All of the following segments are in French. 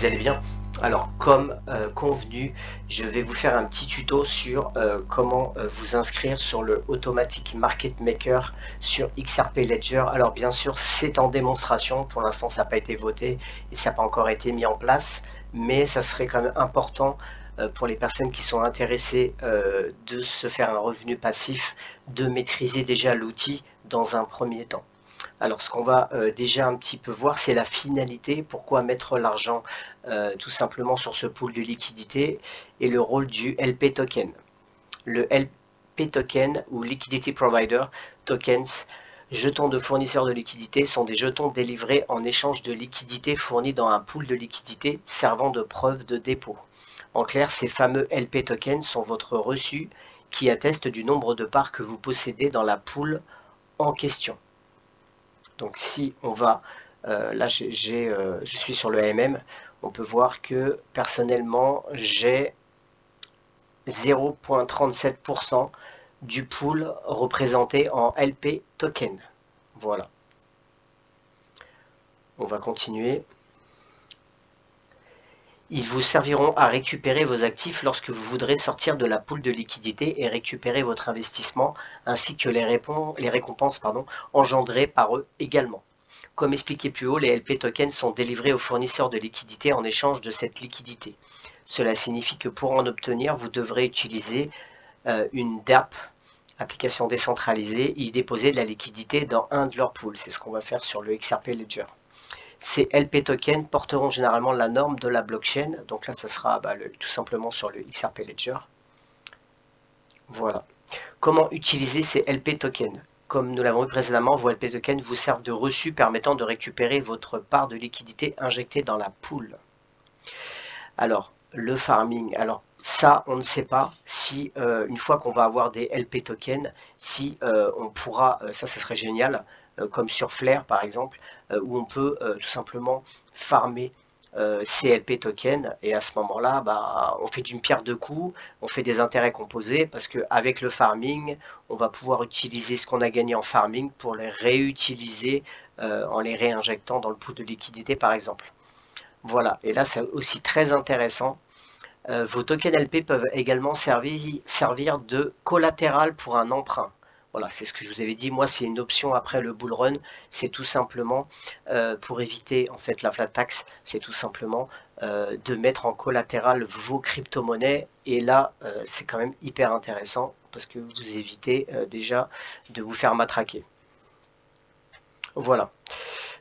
vous allez bien. Alors comme convenu, je vais vous faire un petit tuto sur comment vous inscrire sur le Automatic Market Maker sur XRP Ledger. Alors bien sûr c'est en démonstration, pour l'instant ça n'a pas été voté et ça n'a pas encore été mis en place, mais ça serait quand même important pour les personnes qui sont intéressées de se faire un revenu passif, de maîtriser déjà l'outil dans un premier temps. Alors ce qu'on va déjà un petit peu voir, c'est la finalité, pourquoi mettre l'argent tout simplement sur ce pool de liquidité et le rôle du LP token. Le LP token ou Liquidity Provider Tokens, jetons de fournisseurs de liquidité, sont des jetons délivrés en échange de liquidités fournies dans un pool de liquidité servant de preuve de dépôt. En clair, ces fameux LP tokens sont votre reçu qui atteste du nombre de parts que vous possédez dans la pool en question. Donc si on va, là je suis sur le AMM, on peut voir que personnellement j'ai 0,37% du pool représenté en LP token. Voilà. On va continuer. Ils vous serviront à récupérer vos actifs lorsque vous voudrez sortir de la pool de liquidité et récupérer votre investissement, ainsi que les récompenses engendrées par eux également. Comme expliqué plus haut, les LP tokens sont délivrés aux fournisseurs de liquidité en échange de cette liquidité. Cela signifie que pour en obtenir, vous devrez utiliser une DApp, application décentralisée, et y déposer de la liquidité dans un de leurs pools. C'est ce qu'on va faire sur le XRP Ledger. Ces LP tokens porteront généralement la norme de la blockchain. Donc là, ça sera tout simplement sur le XRP Ledger. Voilà. Comment utiliser ces LP tokens? Comme nous l'avons vu précédemment, vos LP tokens vous servent de reçu permettant de récupérer votre part de liquidité injectée dans la pool. Alors, le farming, alors ça, on ne sait pas si une fois qu'on va avoir des LP tokens, si on pourra, ça serait génial, comme sur Flare par exemple, où on peut tout simplement farmer CLP token, et à ce moment-là, on fait d'une pierre deux coups, on fait des intérêts composés, parce qu'avec le farming, on va pouvoir utiliser ce qu'on a gagné en farming pour les réutiliser en les réinjectant dans le pool de liquidité par exemple. Voilà, et là c'est aussi très intéressant. Vos tokens LP peuvent également servir de collatéral pour un emprunt. Voilà, c'est ce que je vous avais dit. Moi, c'est une option après le bull run. C'est tout simplement pour éviter en fait la flat tax. C'est tout simplement de mettre en collatéral vos crypto-monnaies. Et là, c'est quand même hyper intéressant parce que vous évitez déjà de vous faire matraquer. Voilà.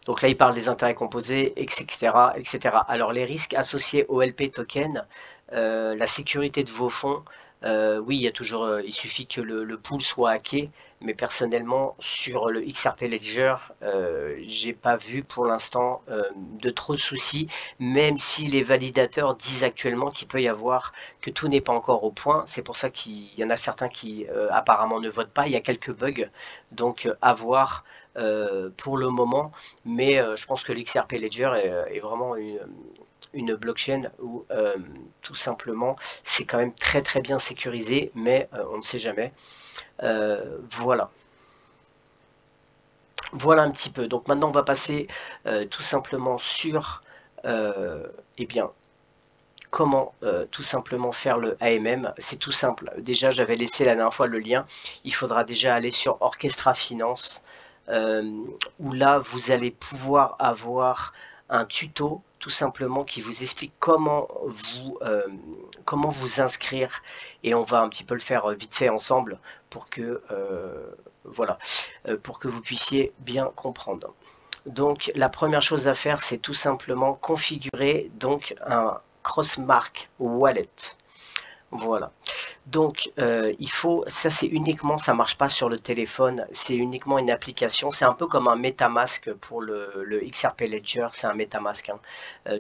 Donc là, il parle des intérêts composés, etc., etc. Alors, les risques associés au LP token, la sécurité de vos fonds, oui, il y a toujours, il suffit que le pool soit hacké, mais personnellement, sur le XRP Ledger, j'ai pas vu pour l'instant de trop de soucis, même si les validateurs disent actuellement qu'il peut y avoir, que tout n'est pas encore au point. C'est pour ça qu'il y en a certains qui apparemment ne votent pas. Il y a quelques bugs, donc à voir pour le moment, mais je pense que l'XRP Ledger est vraiment une blockchain où tout simplement c'est quand même très très bien sécurisé, mais on ne sait jamais. Voilà. Voilà un petit peu. Donc maintenant on va passer tout simplement sur eh bien comment tout simplement faire le AMM. C'est tout simple. Déjà j'avais laissé la dernière fois le lien. Il faudra déjà aller sur Orchestra Finance, où là vous allez pouvoir avoir un tuto tout simplement qui vous explique comment vous inscrire, et on va un petit peu le faire vite fait ensemble pour que voilà, pour que vous puissiez bien comprendre. Donc la première chose à faire, c'est tout simplement configurer donc un Crossmark Wallet. Voilà. Donc il faut, ça c'est uniquement, ça marche pas sur le téléphone, c'est uniquement une application. C'est un peu comme un MetaMask pour le XRP Ledger, c'est un MetaMask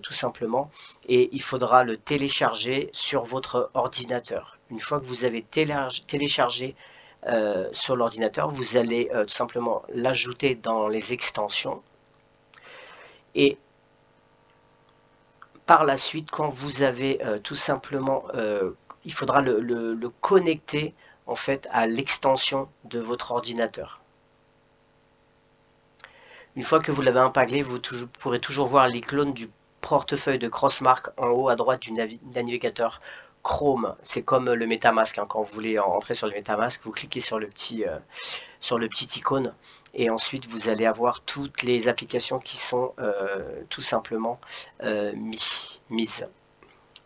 tout simplement, et il faudra le télécharger sur votre ordinateur. Une fois que vous avez téléchargé sur l'ordinateur, vous allez tout simplement l'ajouter dans les extensions, et par la suite, quand vous avez tout simplement il faudra le connecter en fait à l'extension de votre ordinateur. Une fois que vous l'avez impacté, vous pourrez toujours voir l'icône du portefeuille de Crossmark en haut à droite du navigateur Chrome. C'est comme le MetaMask, hein. Quand vous voulez entrer sur le MetaMask, vous cliquez sur le petit icône et ensuite vous allez avoir toutes les applications qui sont tout simplement mises.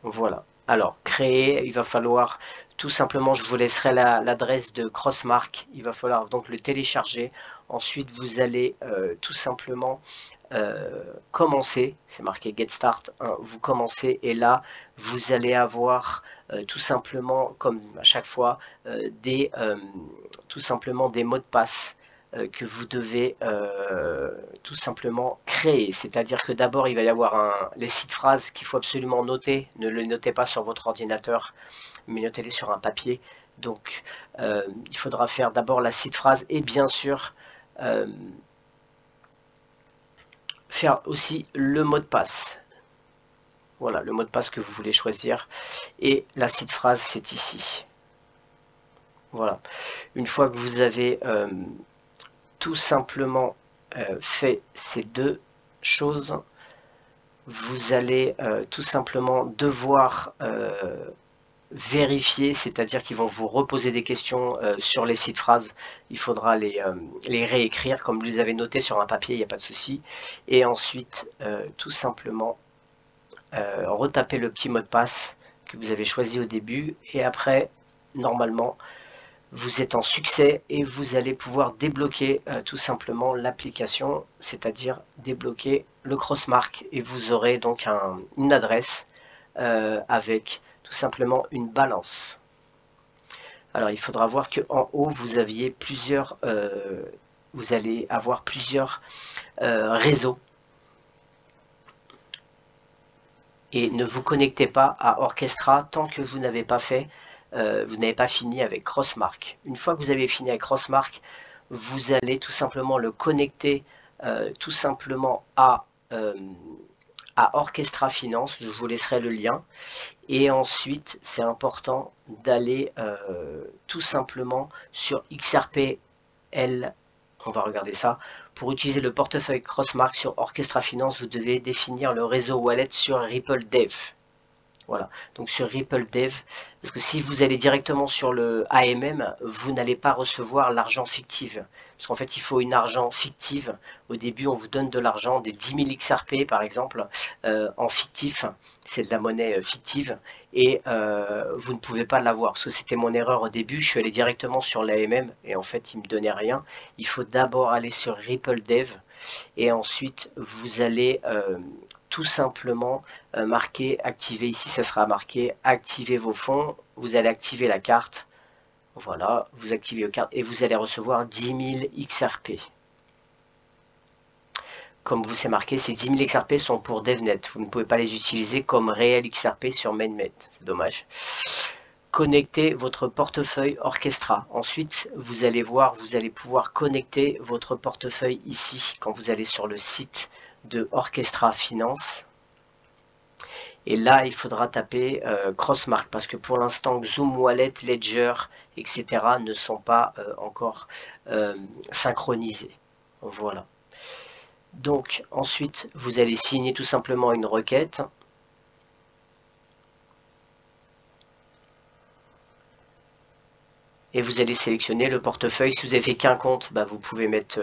Voilà. Alors, créer, il va falloir tout simplement, je vous laisserai l'adresse de Crossmark. Il va falloir donc le télécharger. Ensuite, vous allez tout simplement commencer. C'est marqué Get Start. Hein, vous commencez et là, vous allez avoir tout simplement, comme à chaque fois, tout simplement des mots de passe que vous devez tout simplement créer. C'est-à-dire que d'abord, il va y avoir les sites phrases qu'il faut absolument noter. Ne le notez pas sur votre ordinateur, mais notez-les sur un papier. Donc, il faudra faire d'abord la sites phrase et bien sûr, faire aussi le mot de passe. Voilà, le mot de passe que vous voulez choisir. Et la sites phrase, c'est ici. Voilà. Une fois que vous avez tout simplement fait ces deux choses, vous allez tout simplement devoir vérifier, c'est-à-dire qu'ils vont vous reposer des questions sur les sites phrases. Il faudra les réécrire comme vous les avez notés sur un papier, il n'y a pas de souci. Et ensuite, tout simplement, retaper le petit mot de passe que vous avez choisi au début. Et après, normalement, vous êtes en succès et vous allez pouvoir débloquer tout simplement l'application, c'est-à-dire débloquer le Crossmark. Et vous aurez donc une adresse avec tout simplement une balance. Alors il faudra voir que en haut vous aviez plusieurs, vous allez avoir plusieurs réseaux. Et ne vous connectez pas à Orchestra tant que vous n'avez pas fait, vous n'avez pas fini avec Crossmark. Une fois que vous avez fini avec Crossmark, vous allez tout simplement le connecter tout simplement à Orchestra Finance. Je vous laisserai le lien. Et ensuite, c'est important d'aller tout simplement sur XRPL. On va regarder ça. Pour utiliser le portefeuille Crossmark sur Orchestra Finance, vous devez définir le réseau wallet sur Ripple Dev. Voilà, donc sur Ripple Dev, parce que si vous allez directement sur le AMM, vous n'allez pas recevoir l'argent fictif. Parce qu'en fait, il faut une argent fictive. Au début, on vous donne de l'argent, des 10 000 XRP par exemple, en fictif. C'est de la monnaie fictive. Et vous ne pouvez pas l'avoir. Parce que c'était mon erreur au début. Je suis allé directement sur l'AMM et en fait, il ne me donnait rien. Il faut d'abord aller sur Ripple Dev. Et ensuite, vous allez tout simplement marquer, activer ici, ça sera marqué activer vos fonds. Vous allez activer la carte. Voilà, vous activez la carte et vous allez recevoir 10 000 XRP. Comme vous c'est marqué, ces 10 000 XRP sont pour DevNet. Vous ne pouvez pas les utiliser comme réel XRP sur MainNet. C'est dommage. Connectez votre portefeuille Orchestra. Ensuite, vous allez voir, vous allez pouvoir connecter votre portefeuille ici quand vous allez sur le site de Orchestra Finance. Et là, il faudra taper Crossmark parce que pour l'instant, Zoom Wallet, Ledger, etc. ne sont pas encore synchronisés. Voilà. Donc, ensuite, vous allez signer tout simplement une requête. Et vous allez sélectionner le portefeuille. Si vous avez fait qu'un compte, bah vous pouvez mettre,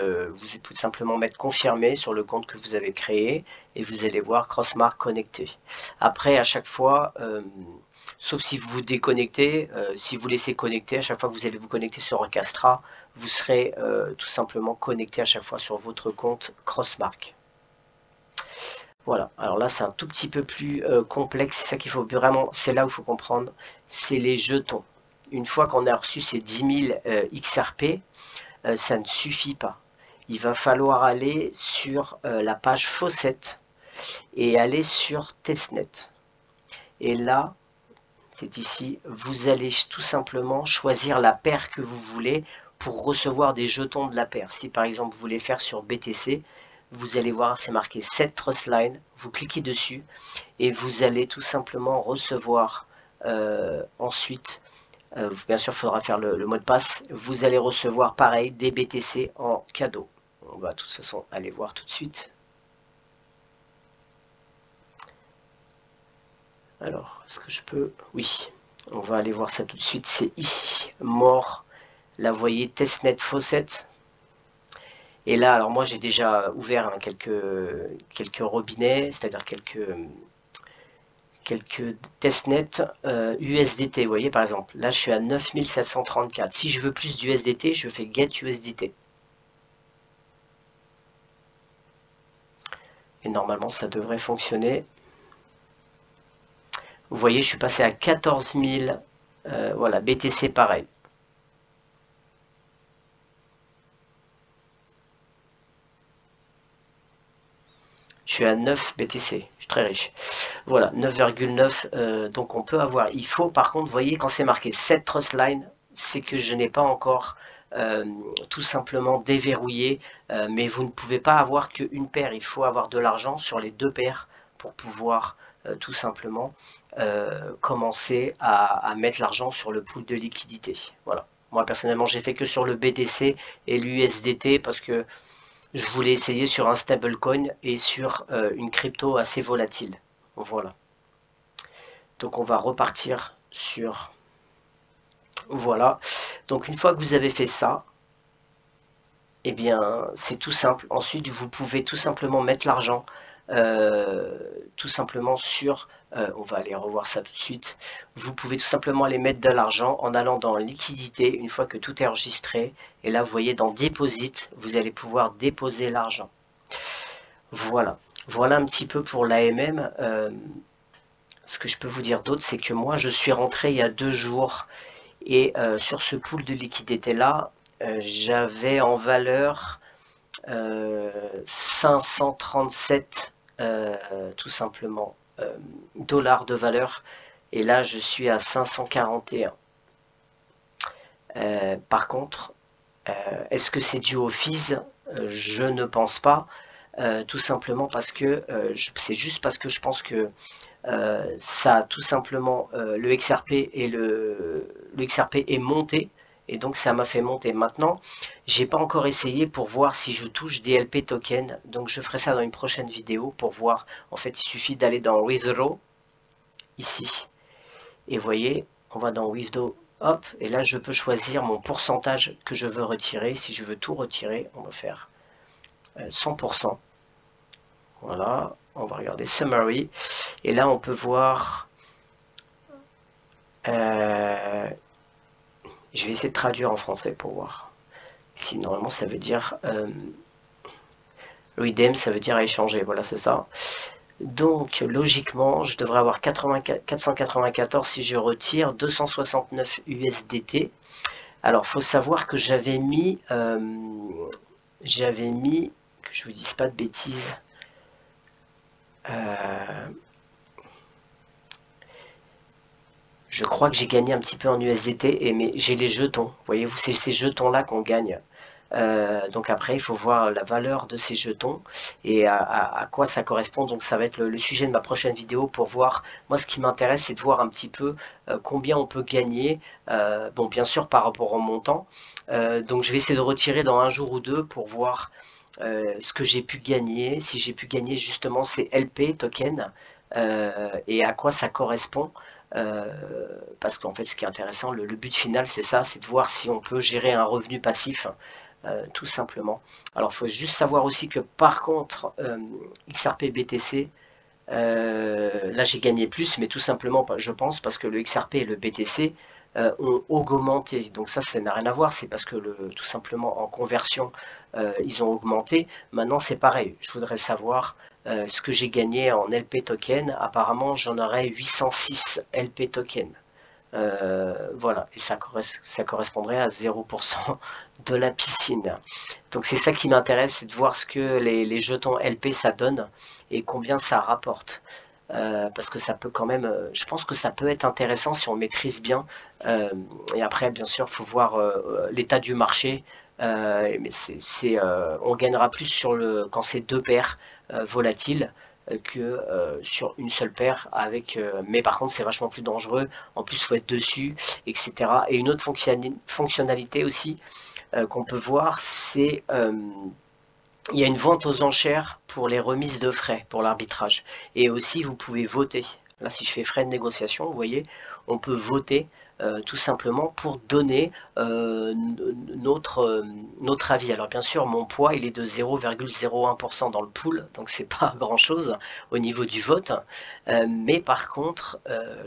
tout simplement mettre confirmé sur le compte que vous avez créé et vous allez voir Crossmark connecté. Après, à chaque fois, sauf si vous vous déconnectez, si vous laissez connecter, à chaque fois que vous allez vous connecter sur Orchestra, vous serez tout simplement connecté à chaque fois sur votre compte Crossmark. Voilà, alors là c'est un tout petit peu plus complexe, c'est ça qu'il faut vraiment, c'est là où il faut comprendre, c'est les jetons. Une fois qu'on a reçu ces 10 000 XRP, ça ne suffit pas. Il va falloir aller sur la page Faucet et aller sur Testnet. Et là, c'est ici, vous allez tout simplement choisir la paire que vous voulez pour recevoir des jetons de la paire. Si par exemple vous voulez faire sur BTC, vous allez voir, c'est marqué Set Trust Line, vous cliquez dessus et vous allez tout simplement recevoir ensuite, bien sûr il faudra faire le mot de passe, vous allez recevoir pareil des BTC en cadeau. On va de toute façon aller voir tout de suite. Alors, est-ce que je peux? Oui, on va aller voir ça tout de suite. C'est ici, more. Là, vous voyez, testnet faucet. Et là, alors moi, j'ai déjà ouvert hein, quelques robinets, c'est-à-dire quelques testnets USDT. Vous voyez, par exemple, là, je suis à 9734. Si je veux plus d'USDT, je fais get USDT. Et normalement, ça devrait fonctionner. Vous voyez, je suis passé à 14 000. Voilà, BTC pareil. Je suis à 9 BTC, je suis très riche. Voilà, 9,9. Donc on peut avoir. Il faut par contre, vous voyez, quand c'est marqué 7 trust line, c'est que je n'ai pas encore tout simplement déverrouillé. Mais vous ne pouvez pas avoir qu'une paire. Il faut avoir de l'argent sur les deux paires pour pouvoir tout simplement commencer à mettre l'argent sur le pool de liquidité. Voilà. Moi personnellement, j'ai fait que sur le BTC et l'USDT parce que je voulais essayer sur un stablecoin et sur une crypto assez volatile. Voilà. Donc on va repartir sur... Voilà. Donc une fois que vous avez fait ça, eh bien c'est tout simple. Ensuite vous pouvez tout simplement mettre l'argent tout simplement sur... on va aller revoir ça tout de suite. Vous pouvez tout simplement aller mettre de l'argent en allant dans liquidité une fois que tout est enregistré. Et là vous voyez dans deposit, vous allez pouvoir déposer l'argent. Voilà. Voilà un petit peu pour l'AMM. Ce que je peux vous dire d'autre, c'est que moi je suis rentré il y a 2 jours et sur ce pool de liquidité là, j'avais en valeur 537 tout simplement dollars de valeur et là je suis à 541. Par contre, est-ce que c'est dû au fees? Je ne pense pas. Tout simplement parce que c'est juste parce que je pense que ça a tout simplement le XRP et le XRP est monté et donc ça m'a fait monter. Maintenant, j'ai pas encore essayé pour voir si je touche des LP tokens, donc je ferai ça dans une prochaine vidéo pour voir. En fait, il suffit d'aller dans Withdraw ici et vous voyez, on va dans Withdraw. Hop, et là je peux choisir mon pourcentage que je veux retirer. Si je veux tout retirer, on va faire 100%. Voilà, on va regarder Summary. Et là, on peut voir... je vais essayer de traduire en français pour voir. Si normalement, ça veut dire... redeem, ça veut dire échanger. Voilà, c'est ça. Donc, logiquement, je devrais avoir 494 si je retire 269 USDT. Alors, faut savoir que j'avais mis... que je vous dise pas de bêtises... je crois que j'ai gagné un petit peu en USDT, mais j'ai les jetons. Voyez-vous, c'est ces jetons-là qu'on gagne. Donc après, il faut voir la valeur de ces jetons et à quoi ça correspond. Donc ça va être le sujet de ma prochaine vidéo pour voir. Moi, ce qui m'intéresse, c'est de voir un petit peu combien on peut gagner. Bon, bien sûr, par rapport au montant. Donc je vais essayer de retirer dans un jour ou deux pour voir ce que j'ai pu gagner. Si j'ai pu gagner justement ces LP tokens et à quoi ça correspond. Parce qu'en fait ce qui est intéressant, le but final c'est ça, c'est de voir si on peut gérer un revenu passif tout simplement. Alors il faut juste savoir aussi que par contre XRP BTC, là j'ai gagné plus, mais tout simplement je pense parce que le XRP et le BTC ont augmenté, donc ça n'a rien à voir, c'est parce que tout simplement en conversion ils ont augmenté. Maintenant c'est pareil, je voudrais savoir ce que j'ai gagné en LP token. Apparemment j'en aurais 806 LP token. Voilà, et ça correspondrait à 0% de la piscine. Donc c'est ça qui m'intéresse, c'est de voir ce que les jetons LP ça donne et combien ça rapporte. Parce que ça peut quand même, je pense que ça peut être intéressant si on maîtrise bien. Et après, bien sûr, il faut voir l'état du marché. Mais on gagnera plus sur quand c'est deux paires volatiles que sur une seule paire avec mais par contre c'est vachement plus dangereux, en plus il faut être dessus, etc. Et une autre fonctionnalité aussi qu'on peut voir, c'est il y a une vente aux enchères pour les remises de frais pour l'arbitrage et aussi vous pouvez voter. Là, si je fais frais de négociation, vous voyez, on peut voter tout simplement pour donner notre avis. Alors bien sûr, mon poids, il est de 0,01% dans le pool, donc c'est pas grand-chose au niveau du vote. Mais par contre,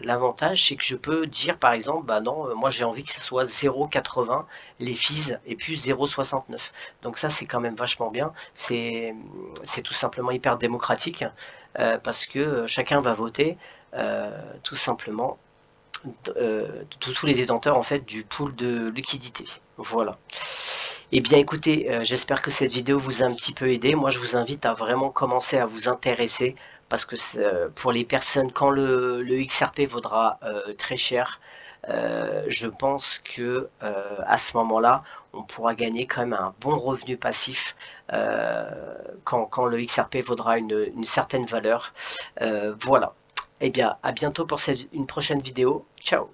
l'avantage, c'est que je peux dire, par exemple, bah non, moi j'ai envie que ce soit 0,80 les fees et puis 0,69. Donc ça, c'est quand même vachement bien. C'est tout simplement hyper démocratique parce que chacun va voter tout simplement tous les détenteurs en fait du pool de liquidité. Voilà. Et bien écoutez, j'espère que cette vidéo vous a un petit peu aidé. Moi je vous invite à vraiment commencer à vous intéresser parce que pour les personnes, quand le XRP vaudra très cher, je pense que à ce moment-là, on pourra gagner quand même un bon revenu passif quand le XRP vaudra une certaine valeur. Voilà. Eh bien, à bientôt pour une prochaine vidéo. Ciao!